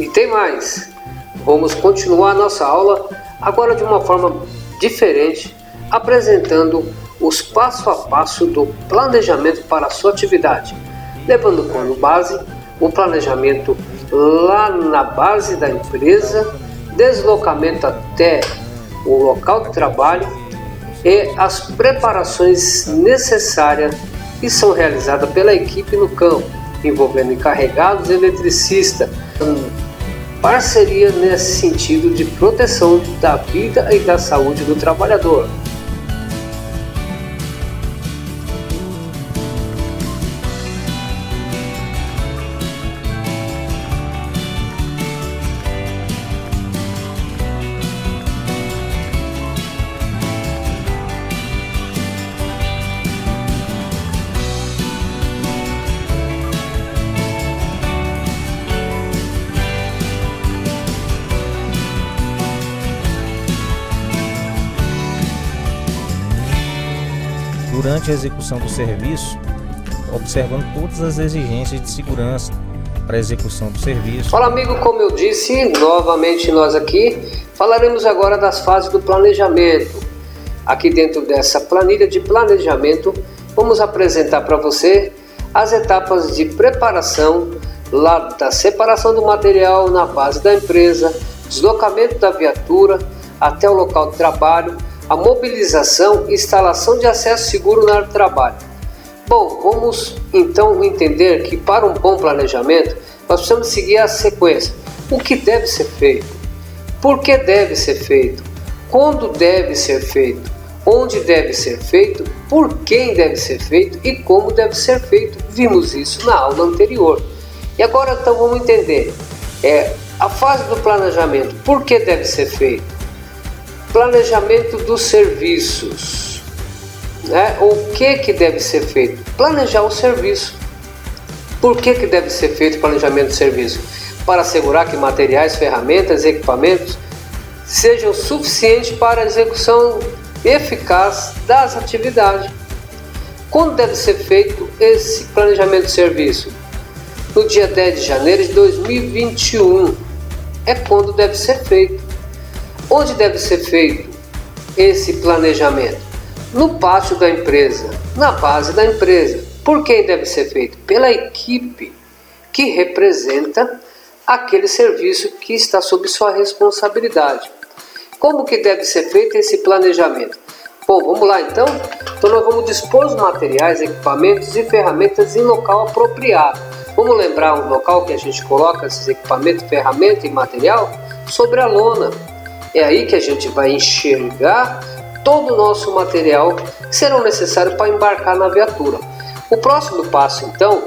E tem mais, vamos continuar nossa aula agora de uma forma diferente, apresentando os passo a passo do planejamento para a sua atividade, levando como base o planejamento lá na base da empresa, deslocamento até o local de trabalho e as preparações necessárias que são realizadas pela equipe no campo, envolvendo encarregados e eletricistas, parceria nesse sentido de proteção da vida e da saúde do trabalhador. Durante a execução do serviço, observando todas as exigências de segurança para a execução do serviço. Fala amigo, como eu disse, novamente nós aqui falaremos agora das fases do planejamento. Aqui dentro dessa planilha de planejamento, vamos apresentar para você as etapas de preparação, lá da separação do material na base da empresa, deslocamento da viatura até o local de trabalho, a mobilização e instalação de acesso seguro na área de trabalho. Bom, vamos então entender que para um bom planejamento nós precisamos seguir a sequência. O que deve ser feito? Por que deve ser feito? Quando deve ser feito? Onde deve ser feito? Por quem deve ser feito? E como deve ser feito? Vimos isso na aula anterior. E agora então vamos entender a fase do planejamento. Por que deve ser feito? Planejamento dos serviços, O que deve ser feito? Planejar o serviço. Por que deve ser feito o planejamento do serviço? Para assegurar que materiais, ferramentas e equipamentos sejam suficientes para a execução eficaz das atividades. Quando deve ser feito esse planejamento de serviço? No dia 10 de janeiro de 2021 é quando deve ser feito. Onde deve ser feito esse planejamento? No pátio da empresa, na base da empresa. Por quem deve ser feito? Pela equipe que representa aquele serviço que está sob sua responsabilidade. Como que deve ser feito esse planejamento? Bom, vamos lá então? Então nós vamos dispor os materiais, equipamentos e ferramentas em local apropriado. Vamos lembrar o local que a gente coloca esses equipamentos, ferramentas e material? Sobre a lona. É aí que a gente vai enxergar todo o nosso material que serão necessários para embarcar na viatura. O próximo passo, então,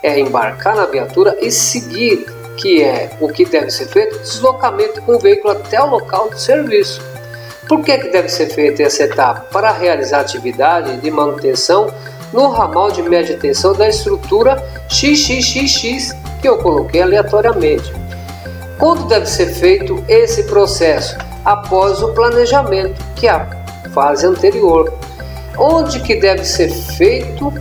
é embarcar na viatura e seguir, que é o que deve ser feito, deslocamento com o veículo até o local de serviço. Por que deve ser feita essa etapa? Para realizar a atividade de manutenção no ramal de média tensão da estrutura XXXX que eu coloquei aleatoriamente. Quando deve ser feito esse processo? Após o planejamento, que é a fase anterior. Onde que deve ser feito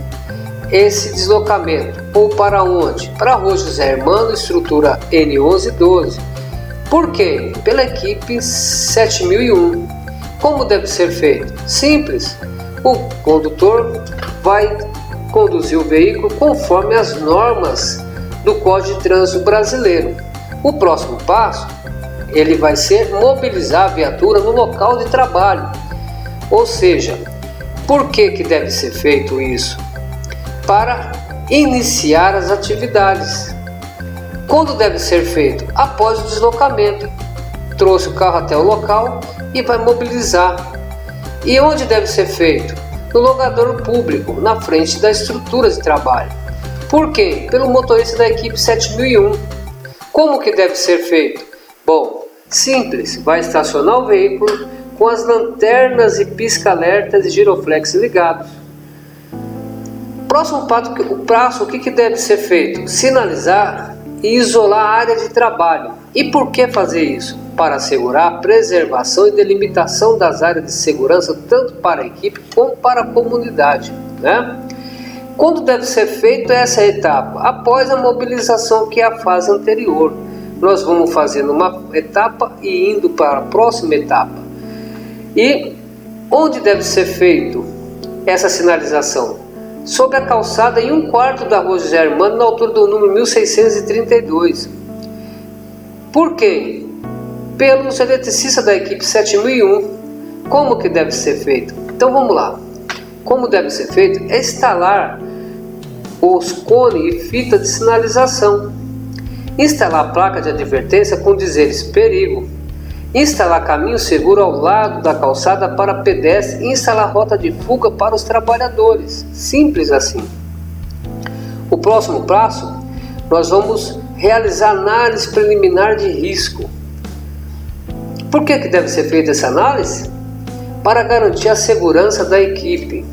esse deslocamento? Ou para onde? Para a Rua José Hermano, estrutura N1112. Por quê? Pela equipe 7001. Como deve ser feito? Simples. O condutor vai conduzir o veículo conforme as normas do Código de Trânsito Brasileiro. O próximo passo, ele vai ser mobilizar a viatura no local de trabalho. Ou seja, por que deve ser feito isso? Para iniciar as atividades. Quando deve ser feito? Após o deslocamento. Trouxe o carro até o local e vai mobilizar. E onde deve ser feito? No locadouro público, na frente da estrutura de trabalho. Por quê? Pelo motorista da equipe 7001. Como que deve ser feito? Bom, simples, vai estacionar o veículo com as lanternas e pisca-alertas e giroflex ligados. Próximo passo, o que deve ser feito? Sinalizar e isolar a área de trabalho. E por que fazer isso? Para assegurar a preservação e delimitação das áreas de segurança, tanto para a equipe como para a comunidade, Quando deve ser feita essa etapa? Após a mobilização, que é a fase anterior. nós vamos fazendo uma etapa e indo para a próxima etapa. E onde deve ser feito essa sinalização? Sobre a calçada em 1/4 da Rua José Armando, na altura do número 1632. Por quê? Pelos eletricistas da equipe 7001. Como que deve ser feito? Então vamos lá. Como deve ser feito? É instalar os cones e fita de sinalização. Instalar placa de advertência com dizeres perigo. Instalar caminho seguro ao lado da calçada para pedestres e instalar rota de fuga para os trabalhadores. Simples assim. O próximo passo, nós vamos realizar análise preliminar de risco. Por que deve ser feita essa análise? Para garantir a segurança da equipe.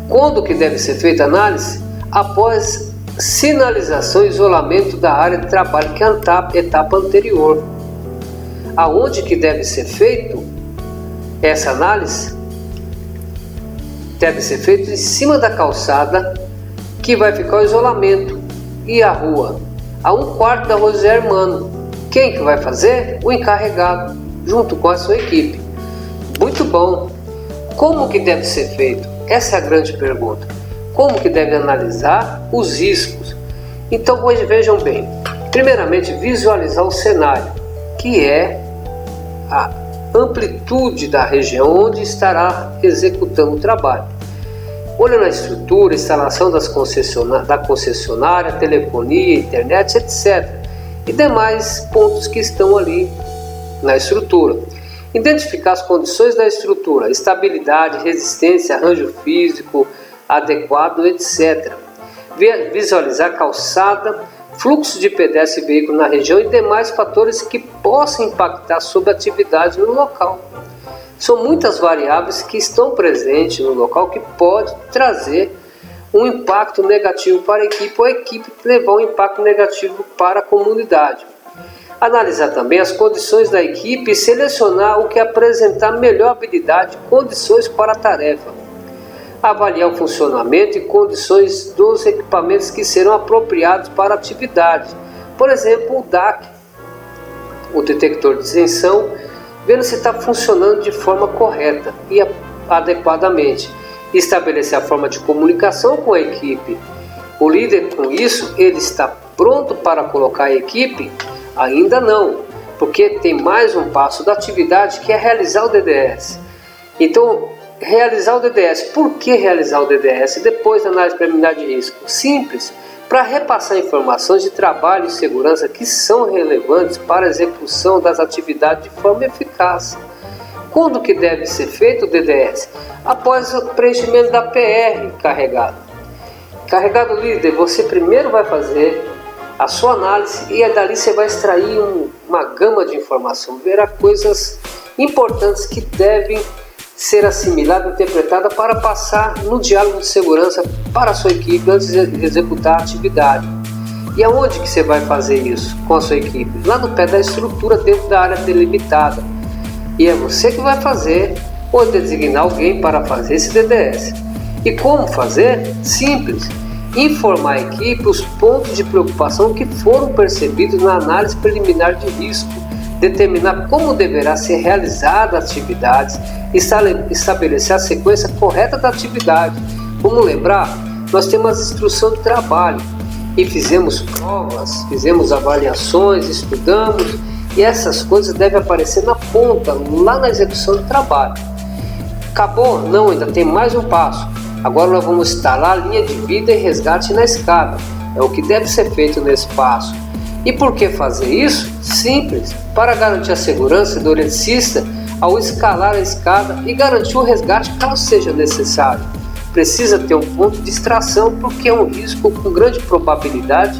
Quando que deve ser feita a análise? Após sinalização e isolamento da área de trabalho, que é a etapa anterior. Aonde que deve ser feito essa análise? Deve ser feito em cima da calçada, que vai ficar o isolamento, e a rua, a 1/4 da Rua José Armando. Quem que vai fazer? O encarregado, junto com a sua equipe. Muito bom. Como que deve ser feito? Essa é a grande pergunta. Como que deve analisar os riscos? Então vejam bem. Primeiramente, visualizar o cenário, que é a amplitude da região onde estará executando o trabalho. Olhando a estrutura, instalação da concessionária, telefonia, internet, etc. E demais pontos que estão ali na estrutura. Identificar as condições da estrutura, estabilidade, resistência, arranjo físico adequado, etc. Visualizar calçada, fluxo de pedestre e veículo na região e demais fatores que possam impactar sobre a atividade no local. São muitas variáveis que estão presentes no local que pode trazer um impacto negativo para a equipe ou a equipe levar um impacto negativo para a comunidade. Analisar também as condições da equipe e selecionar o que apresentar melhor habilidade e condições para a tarefa. Avaliar o funcionamento e condições dos equipamentos que serão apropriados para a atividade. Por exemplo, o DAC, o detector de isenção, vendo se está funcionando de forma correta e adequadamente. Estabelecer a forma de comunicação com a equipe. O líder, com isso, ele está pronto para colocar a equipe? Ainda não, porque tem mais um passo da atividade, que é realizar o DDS. Então, realizar o DDS. Por que realizar o DDS depois da análise preliminar de risco? Simples, para repassar informações de trabalho e segurança que são relevantes para a execução das atividades de forma eficaz. Quando que deve ser feito o DDS? Após o preenchimento da PR carregado. Carregado líder, você primeiro vai fazer a sua análise e dali você vai extrair uma gama de informação, verá coisas importantes que devem ser assimilada e interpretada para passar no diálogo de segurança para a sua equipe antes de executar a atividade. E aonde que você vai fazer isso com a sua equipe? Lá no pé da estrutura, dentro da área delimitada. E é você que vai fazer ou designar alguém para fazer esse DDS. E como fazer? Simples. Informar a equipe os pontos de preocupação que foram percebidos na análise preliminar de risco, determinar como deverá ser realizada a atividade, estabelecer a sequência correta da atividade. Vamos lembrar, nós temos a instrução de trabalho e fizemos provas, fizemos avaliações, estudamos, e essas coisas devem aparecer na ponta, lá na execução do trabalho. Acabou? Não, ainda tem mais um passo. Agora nós vamos instalar a linha de vida e resgate na escada. É o que deve ser feito nesse passo. E por que fazer isso? Simples, para garantir a segurança do eletricista ao escalar a escada e garantir o resgate caso seja necessário. Precisa ter um ponto de extração porque é um risco com grande probabilidade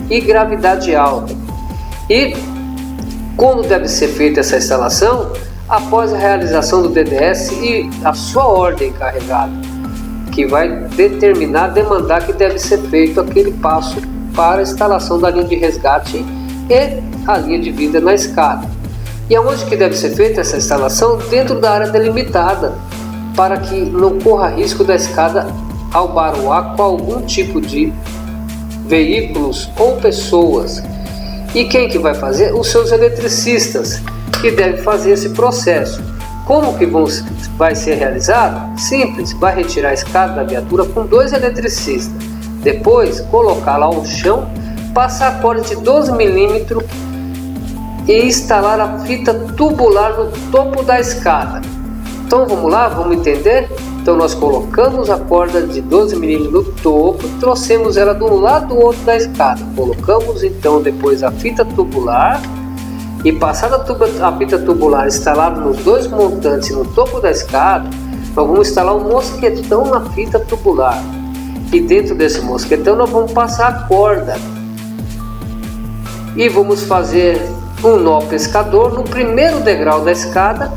e gravidade alta. E quando deve ser feita essa instalação? Após a realização do DDS e a sua ordem carregada, que vai demandar que deve ser feito aquele passo para a instalação da linha de resgate e a linha de vida na escada. E aonde que deve ser feita essa instalação? Dentro da área delimitada, para que não corra risco da escada ao baroar com algum tipo de veículos ou pessoas. E quem que vai fazer? Os seus eletricistas, que devem fazer esse processo. Como que vai ser realizado? Simples, vai retirar a escada da viatura com 2 eletricistas. Depois, colocá-la ao chão, passar a corda de 12 milímetros e instalar a fita tubular no topo da escada. Então vamos lá, vamos entender? Então nós colocamos a corda de 12 milímetros no topo, trouxemos ela de um lado do outro da escada. Colocamos então depois a fita tubular e passada a fita tubular instalada nos 2 montantes no topo da escada, nós vamos instalar um mosquetão na fita tubular. E dentro desse mosquetão nós vamos passar a corda. E vamos fazer um nó pescador no primeiro degrau da escada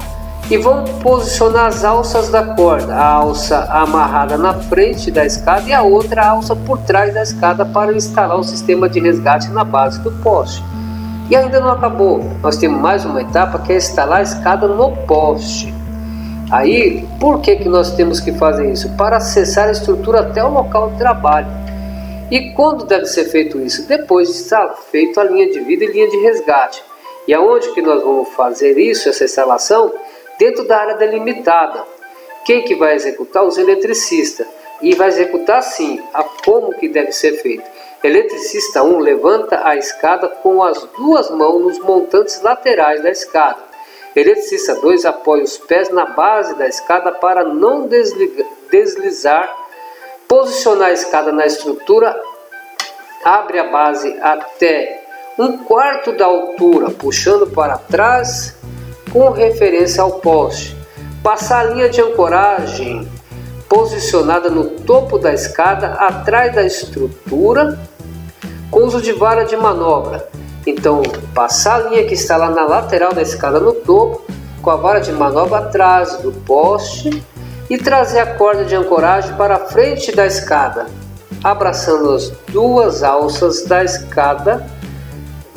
e vamos posicionar as alças da corda, a alça amarrada na frente da escada e a outra alça por trás da escada para instalar o sistema de resgate na base do poste. E ainda não acabou, nós temos mais uma etapa que é instalar a escada no poste. Aí, por que nós temos que fazer isso? Para acessar a estrutura até o local de trabalho. E quando deve ser feito isso? Depois de estar feito a linha de vida e linha de resgate. E aonde que nós vamos fazer isso, essa instalação? Dentro da área delimitada. Quem que vai executar? Os eletricistas. E vai executar assim, como que deve ser feito. Eletricista 1 levanta a escada com as 2 mãos nos montantes laterais da escada. Eletricista 2 apoia os pés na base da escada para não deslizar. Posicionar a escada na estrutura, abre a base até 1/4 da altura, puxando para trás com referência ao poste. Passar a linha de ancoragem posicionada no topo da escada, atrás da estrutura, com uso de vara de manobra. Então, passar a linha que está lá na lateral da escada no topo, com a vara de manobra atrás do poste, e trazer a corda de ancoragem para a frente da escada, abraçando as 2 alças da escada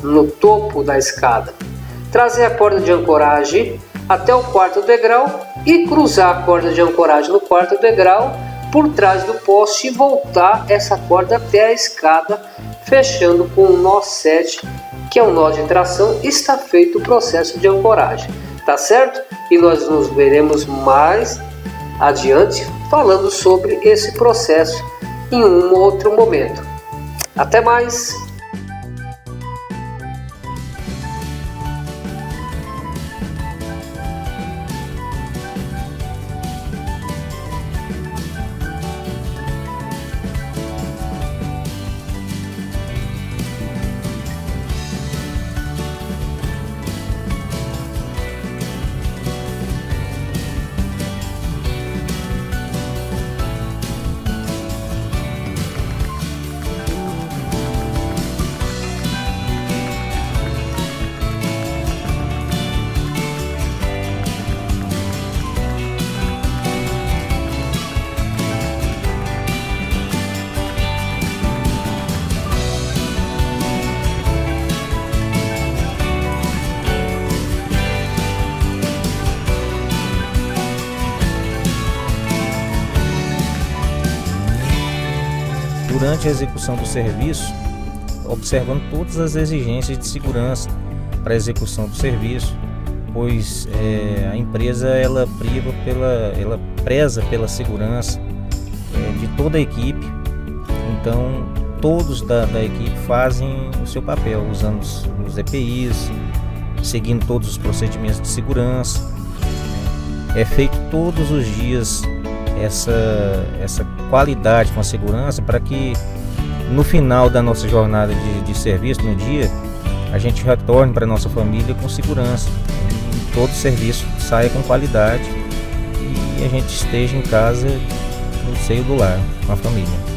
no topo da escada. Trazer a corda de ancoragem até o 4º degrau e cruzar a corda de ancoragem no 4º degrau por trás do poste e voltar essa corda até a escada, fechando com um nó 7, que é um nó de tração. Está feito o processo de ancoragem, tá certo? E nós nos veremos mais adiante falando sobre esse processo em um outro momento. Até mais! Durante a execução do serviço, observando todas as exigências de segurança para a execução do serviço, pois a empresa ela preza pela segurança de toda a equipe. Então todos da equipe fazem o seu papel, usando os EPIs, seguindo todos os procedimentos de segurança. É feito todos os dias essa qualidade com a segurança para que no final da nossa jornada de serviço, no dia, a gente retorne para a nossa família com segurança. E todo o serviço saia com qualidade e a gente esteja em casa, no seio do lar, com a família.